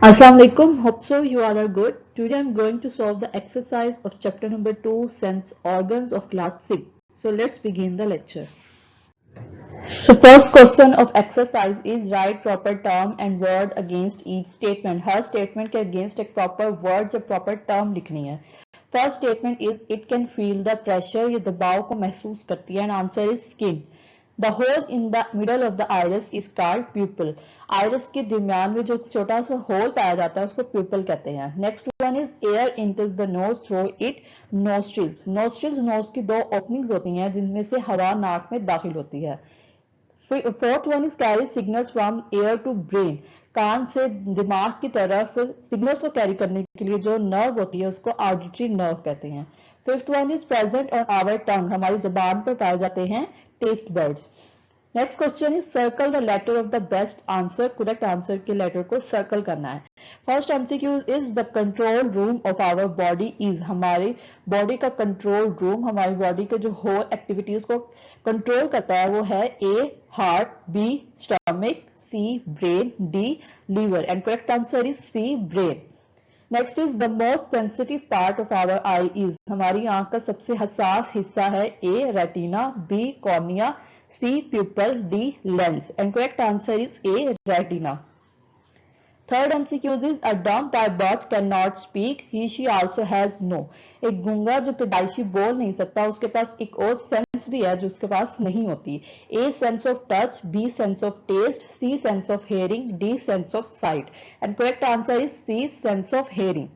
Assalamu alaikum. Hope so you all are good. Today I'm going to solve the exercise of chapter number 2 sense organs of class 6. So let's begin the lecture. The first question of exercise is write proper term and word against each statement. Her statement के against एक proper word या proper term लिखनी है. First statement is it can feel the pressure, ये दबाव को महसूस करती है, and answer is skin. The hole in the middle of the iris is called pupil. Iris के दरमियान में जो छोटा सा होल पाया जाता है उसको pupil कहते हैं. Next one is air enters the nose through it nostrils. Nostrils nose की दो openings होती हैं जिनमें से हवा नाक में दाखिल होती है. Fourth one is carry signals from ear to brain. कान से दिमाग की तरफ सिग्नल्स को कैरी करने के लिए जो नर्व होती है उसको ऑडिटरी नर्व कहते हैं. Fifth one is present on our tongue. हमारी जुबान पर पाए जाते हैं taste buds. Next question is circle the letter of the best answer. Correct answer के लेटर को सर्कल करना है. First MCQ is the control room of our body is. हमारी बॉडी का कंट्रोल रूम हमारी बॉडी के जो होल एक्टिविटीज को कंट्रोल करता है वो है a heart, b stomach, c brain, d liver and correct answer is c brain. Next is the most sensitive part of our eye is. हमारी आंख का सबसे हसास हिस्सा है a retina, b cornea, c pupil, d lens and correct answer is a retina. Third MCQ is a dumb by birth cannot speak, he she also has no. एक गूंगा जो पैदाइशी बोल नहीं सकता उसके पास एक और सेंस भी है जो उसके पास नहीं होती. A sense of touch, b sense of taste, c sense of hearing, d sense of sight and correct answer is c sense of hearing.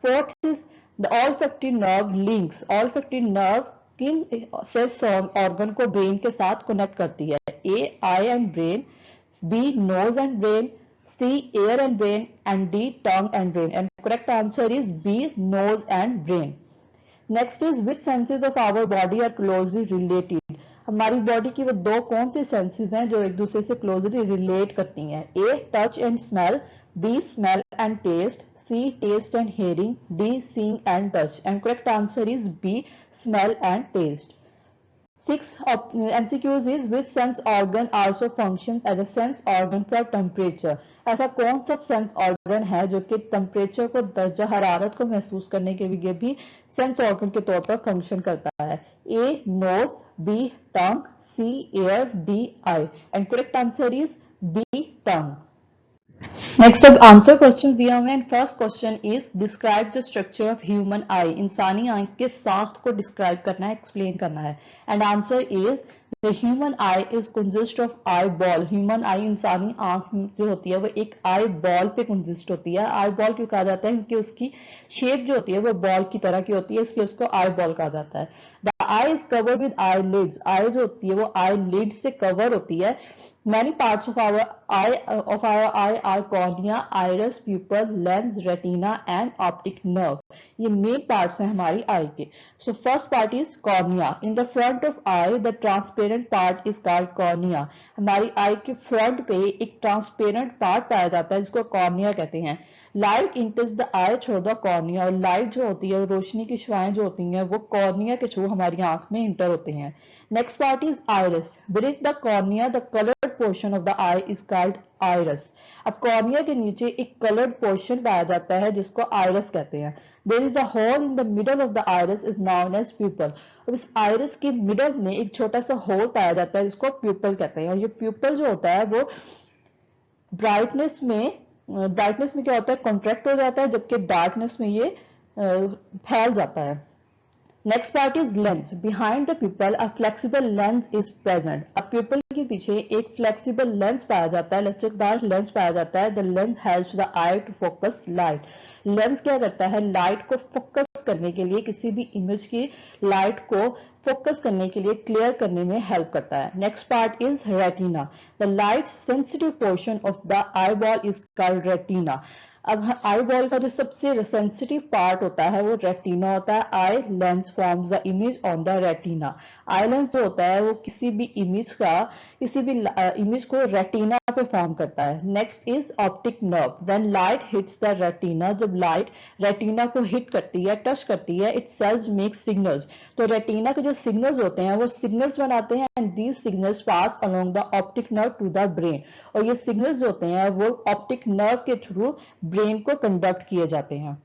Fourth is the olfactory nerve links. Olfactory nerve किन sense organ को brain के साथ connect करती है. A eye and brain, b nose and brain, C ear and brain and D tongue and brain and correct answer is B nose and brain. Next is which senses of our body are closely related. हमारी body की वो दो कौन सी senses हैं जो एक दूसरे से क्लोजली रिलेट करती हैं. A touch and smell, B smell and taste, C taste and hearing, D seeing and touch and correct answer is B smell and taste. Six MCQs is which sense organ also functions as a sense organ for temperature. ऐसा कौन सा sense organ है जो कि temperature को दर्जा हरारत को महसूस करने के लिए भी सेंस ऑर्गन के तौर पर फंक्शन करता है. A nose, b tongue, c ear, d eye and correct answer is b tongue. Next अब आंसर क्वेश्चन दिया हुआ है. First question is describe the structure of human eye. इंसानी आंख के साख्त को डिस्क्राइब करना है, एक्सप्लेन करना है and answer is the human I is consist of eye ball. Human eye इंसानी आंख जो होती है वो एक आई बॉल पे कंसिस्ट होती है. आई बॉल क्यों कहा जाता है क्योंकि उसकी शेप जो होती है वो बॉल की तरह की होती है, इसलिए उसको आई बॉल कहा जाता है. The eye is covered with eye lids. Eye जो होती है वो आई लिड्स से कवर होती है. Many parts of our eye are cornea, iris, pupil, lens, retina and optic nerve. ये main parts हैं हमारी eye के. So first part is cornea. In the front of eye, the transparent part is called cornea. हमारी eye के front पे एक transparent part पाया जाता है जिसको cornea कहते हैं. Light enters the eye through the cornea. और light जो होती है रोशनी की शुआएं जो होती हैं वो cornea के थ्रू हमारी आंख में enter होते हैं. Next part is iris. Beneath the cornea, the colored portion of the eye is called iris. अब कॉर्निया के नीचे एक colored portion पाया जाता है जिसको iris कहते हैं. There is a hole in the middle of the iris is known as pupil. अब इस iris के middle में एक छोटा सा hole पाया जाता है जिसको pupil कहते हैं. और ये pupil जो होता है वो brightness में क्या होता है contract हो जाता है जबकि darkness में ये फैल जाता है. Next part is lens. Behind the pupil, a flexible lens is present. अब pupil के पीछे एक flexible lens पाया जाता है, लचकदार lens पाया जाता है. The lens helps the eye to focus light. Lens क्या करता है? Light को focus करने के लिए, किसी भी image की light को focus करने के लिए clear करने में help करता है. Next part is retina. The light sensitive portion of the eyeball is called retina. अब आई बॉल का जो सबसे सेंसिटिव पार्ट होता है वो रेटिना होता है. Eye lens forms the image on the retina. Eye lens जो होता है वो किसी भी इमेज को रेटिना पे फॉर्म करता है। Next is optic nerve. When light hits the retina, जब लाइट रेटिना को हिट करती है, टच करती है, इट सेल्स मेक सिग्नल्स। तो रेटिना के जो सिग्नल्स होते हैं वो सिग्नल्स बनाते हैं and these signals pass along the optic nerve to the brain. और ये सिग्नल्स होते हैं वो ऑप्टिक नर्व के थ्रू ब्रेन को कंडक्ट किए जाते हैं।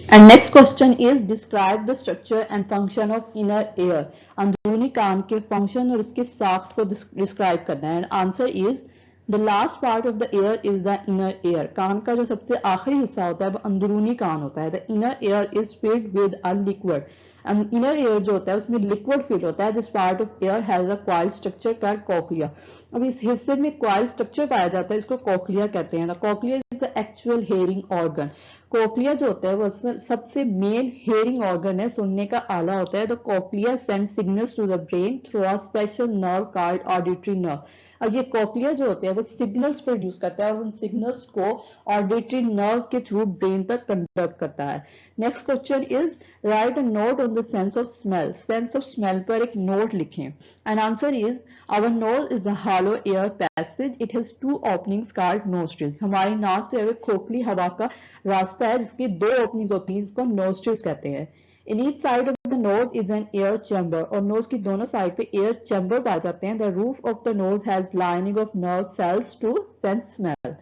And next question is describe the structure and function of inner ear. अंदरूनी कान के फंक्शन और उसके साख्त को डिस्क्राइब करना है। And answer is the last part of the ear is the inner ear. कान का जो सबसे आखिरी हिस्सा होता है वो अंदरूनी कान होता है। The inner ear is filled with a liquid. Inner air जो होता है उसमें लिक्विड फील होता है। This part of air has a coil structure called cochlea. अब इस हिस्से में कॉइल स्ट्रक्चर पाया जाता है, इसको कॉक्लिया कहते हैं। Cochlea is the actual hearing organ. Cochlea जो होता है वो सबसे मेन हेयरिंग ऑर्गन है, सुनने का आला होता है। The cochlea send signals to the brain through a special nerve called auditory nerve. अब ये कॉक्लिया जो होते हैं वो सिग्नल्स प्रोड्यूस करता है और उन सिग्नल्स को ऑडिटरी नर्व के थ्रू ब्रेन तक कंडक्ट करता है। Next question is write a note on the sense of smell. Sense of smell पर एक नोट लिखें। And answer is our nose is the hollow air passage, it has two openings called nostrils. हमारी नाक जो है वो खोखली हवा का रास्ता है जिसकी दो ओपनिंग्स होती हैं, जिसको नोस्ट्रिल्स कहते हैं। In each side of the nose is an air chamber, और नोज की दोनों साइड पे एयर चैम्बर पाए जाते हैं। The roof of the nose has lining of nerve cells to sense smell.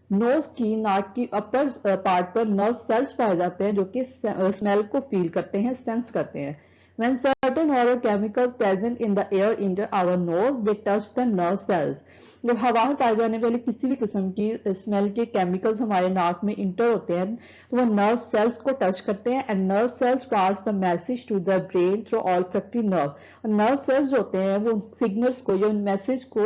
Nose की नाक की अपर पार्ट पर नर्व सेल्स पाए जाते हैं जो कि स्मेल को फील करते हैं, सेंस करते हैं। When certain oral chemicals present in the air enter our nose, they touch the nerve cells. जब हवा में पाए जाने वाले किसी भी किस्म की स्मेल के केमिकल्स हमारे नाक में इंटर होते हैं तो वो नर्व सेल्स को टच करते हैं and nerve cells pass the message to the brain through olfactory nerve. और नर्व सेल्स जो होते हैं वो सिग्नल्स को या उन मैसेज को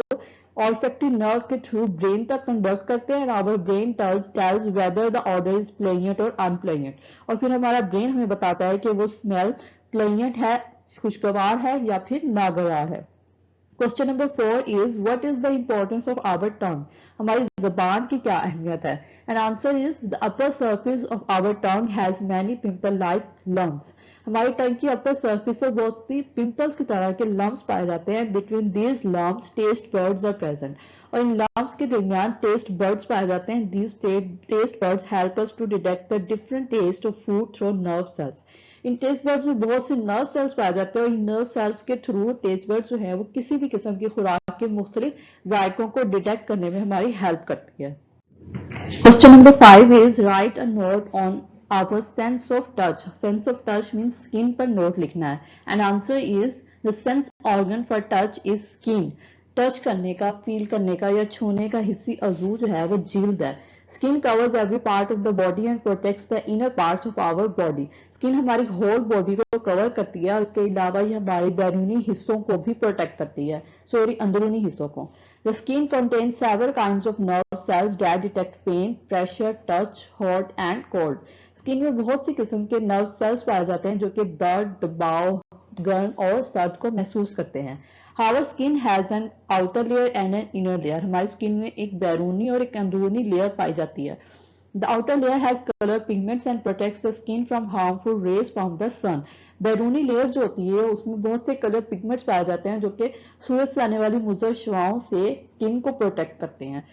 ऑल्फैक्टरी नर्व के थ्रू ब्रेन तक कंडक्ट करते हैं and our brain tells whether the odour is pleasant or unpleasant. और फिर हमारा ब्रेन हमें बताता है कि वो स्मेल प्लेइंट है, खुशगवार है या फिर नागवार है। Question number 4 is what is the importance of our tongue. हमारी जबान की क्या अहमियत है। And answer is the upper surface of our tongue has many pimple like lumps. हमारी टंग की अपर सर्फेस पर बहुत सी पिंपल्स की तरह के लम्प्स पाए जाते हैं। Between these lumps taste buds are present, और इन लम्प्स के दरमियान टेस्ट बर्ड्स पाए जाते हैं। These taste buds help us to detect the different taste of food through nerve cells. इन टेस्ट बर्ड्स में बहुत से नर्व सेल्स पाए जाते हैं और इन नर्व सेल्स के थ्रू टेस्ट बर्ड्स जो है वो किसी भी किस्म की खुराक के मुख्तलिफ जायकों को डिटेक्ट करने में हमारी हेल्प करती है। Question number 5 is write a note on our sense of touch. Sense of touch means skin पर नोट लिखना है। And answer is the sense organ for touch is skin. Touch करने का, फील करने का या छूने का हिस्सी अज़ू जो है वो जिल्द है। Skin covers every part of the body and protects the inner parts of our body. Skin हमारी होल बॉडी को कवर करती है और उसके अलावा ये हमारे बैरूनी हिस्सों को भी प्रोटेक्ट करती है, सॉरी अंदरूनी हिस्सों को। The skin contains several kinds of nerve cells that detect pain, pressure, touch, hot and cold. Skin में बहुत सी किस्म के नर्व सेल्स पाए जाते हैं जो कि दर्द, दबाव, गर्म और सर्द को महसूस करते हैं। Our skin has an outer layer and an inner layer. हमारी स्किन में एक बैरूनी और एक अंदरूनी लेयर पाई जाती है। The outer layer has color pigments and protects the skin from harmful rays from the sun. बैरूनी लेयर जो होती है उसमें बहुत से कलर पिगमेंट्स पाए जाते हैं जो कि सूरज से आने वाली मुज़र शुआओं से स्किन को प्रोटेक्ट करते हैं।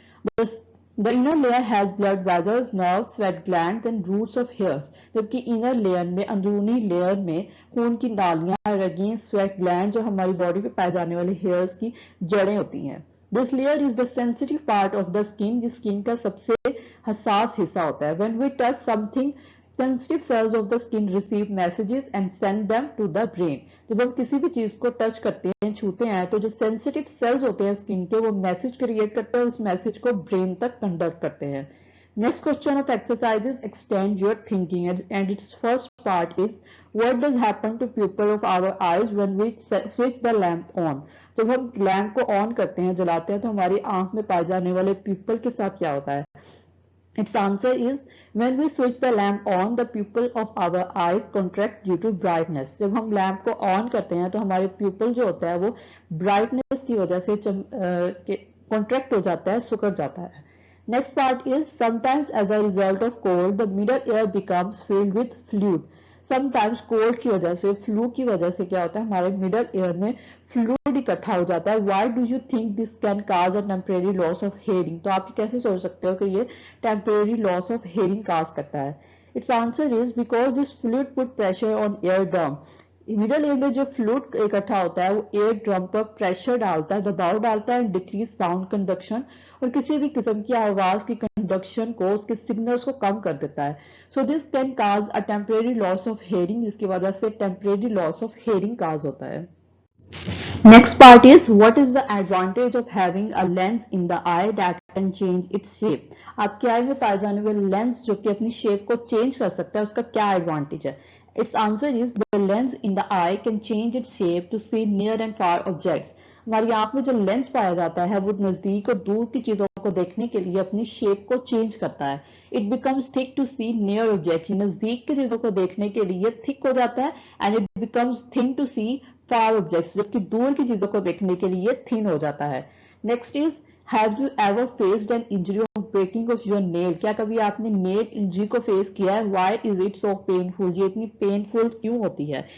The inner layer has blood vessels, nerves, sweat glands and roots of hairs. जबकि इनर लेयर में, अंदरूनी लेयर में खून की नालियां, रगें, स्वेट ग्लैंड जो हमारी बॉडी पे पाए जाने वाले हेयर्स की जड़ें होती हैं। This layer is the sensitive part of the skin, जिस स्किन का सबसे हसास हिस्सा होता है। When we touch something, sensitive cells of the skin receive messages and send them to the brain. जब हम किसी भी चीज को टच करते हैं, छूते हैं, तो जो सेंसिटिव सेल्स होते हैं स्किन के वो मैसेज क्रिएट करते हैं, उस मैसेज को ब्रेन तक कंडक्ट करते हैं। Next question of exercise is extend your thinking and it's first part is what does happen to pupil of our eyes when we switch the lamp on. जब हम lamp को on करते हैं, जलाते हैं, तो हमारी आंख में पाए जाने वाले प्यूपल के साथ क्या होता है। Its answer is when we switch the lamp on, the pupil of our eyes contract due to brightness. जब हम लैम्प को ऑन करते हैं तो हमारे प्यूपल जो होता है वो ब्राइटनेस की वजह से कॉन्ट्रैक्ट हो जाता है, सिकुड़ जाता है। Next part is sometimes as a result of cold the middle ear becomes filled with fluid. Sometimes cold की वजह से, फ्लू की वजह से क्या होता है, हमारे मिडल एयर में फ्लूइड फ्लूइड इकट्ठा हो जाता है. Why do you think this can cause a temporary loss of hearing? तो आप कैसे सोच सकते हो कि ये टेम्परेरी लॉस ऑफ हेयरिंग काज करता है? It's answer is because this fluid put pressure on air drum. Middle air में जो फ्लूइड इकट्ठा होता है वो एयर ड्रम पर प्रेशर डालता है, दबाव डालता है, डिक्रीज साउंड कंडक्शन, और किसी भी किस्म की आवाज की कंडक्शन को, उसके सिग्नल्स को कम कर देता है. So this can cause a temporary loss of hearing, जिसकी वजह से टेम्परेरी लॉस ऑफ हेयरिंग काज होता है. Next part is what is the advantage of having a lens in the eye that can change its shape? आपके आई में पाए जाने वाले लेंस जो कि अपनी शेप को चेंज कर सकता है, उसका क्या एडवांटेज है? Its answer is the lens in the eye can change its shape to see near and far objects. हमारी आंख में जो लेंस पाया जाता है वो नजदीक और दूर की चीजों को देखने के लिए अपनी शेप को चेंज करता है. It becomes thick to see near object, नजदीक की चीजों को देखने के लिए थिक हो जाता है, and it becomes thin to see far objects, जबकि दूर की चीजों को देखने के लिए थिन हो जाता है. Next is have you ever faced an injury of breaking of your nail? क्या कभी आपने नेल इंजरी को फेस किया है? Why is it so painful? ये इतनी पेनफुल क्यों होती है?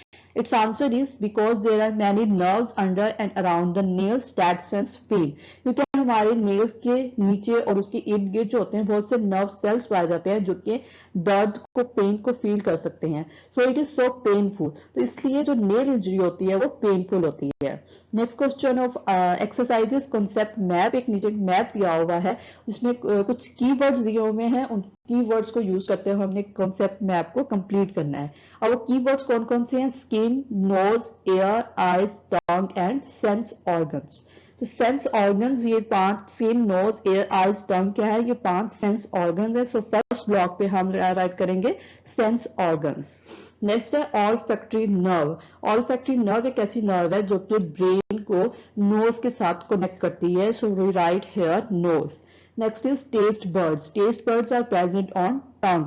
Its answer is because there are many nerves under and around the nails that sense pain. क्योंकि हमारे नेल्स के नीचे और उसके इर्द गिर्द जो होते हैं बहुत से नर्व सेल्स पाए जाते हैं जो कि दर्द को, पेन को फील कर सकते हैं. So it is so painful. तो इसलिए जो नेल इंजरी होती है वो पेनफुल होती है. Next question of exercises concept map. एक नीचे मैप दिया हुआ है जिसमें कुछ कीवर्ड्स दिए हुए हैं, उन कीवर्ड्स को यूज करते हुए हमने कॉन्सेप्ट मैप को कंप्लीट करना है. और वो कीवर्ड्स कौन कौन से हैं? Skin, nose, ear, eyes, tongue and sense organs. तो सेंस ऑर्गन्स, ये 5, skin, nose, ear, eyes, tongue क्या है? ये 5 सेंस ऑर्गन्स है. सो फर्स्ट ब्लॉक पे हम राइट करेंगे सेंस ऑर्गन्स. नेक्स्ट है all factory nerve. All factory nerve एक ऐसी नर्व है जो कि ब्रेन को नोज के साथ कनेक्ट करती है. So we write here nose. Next is taste buds. Taste buds are present on tongue.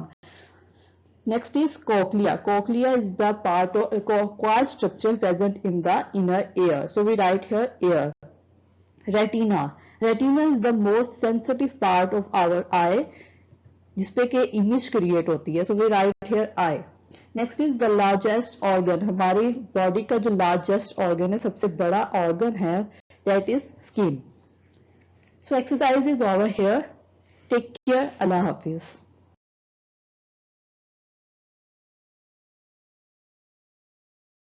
Next is cochlea. Cochlea is the part of coil structure present in the inner ear. So we write here ear. Retina. Retina is the most sensitive part of our eye, जिसपे के image create होती है. So we write here eye. Next is the largest organ. हमारी body का जो largest organ है, सबसे बड़ा organ है, that is skin. So exercise is over here. Take care. Allah Hafiz.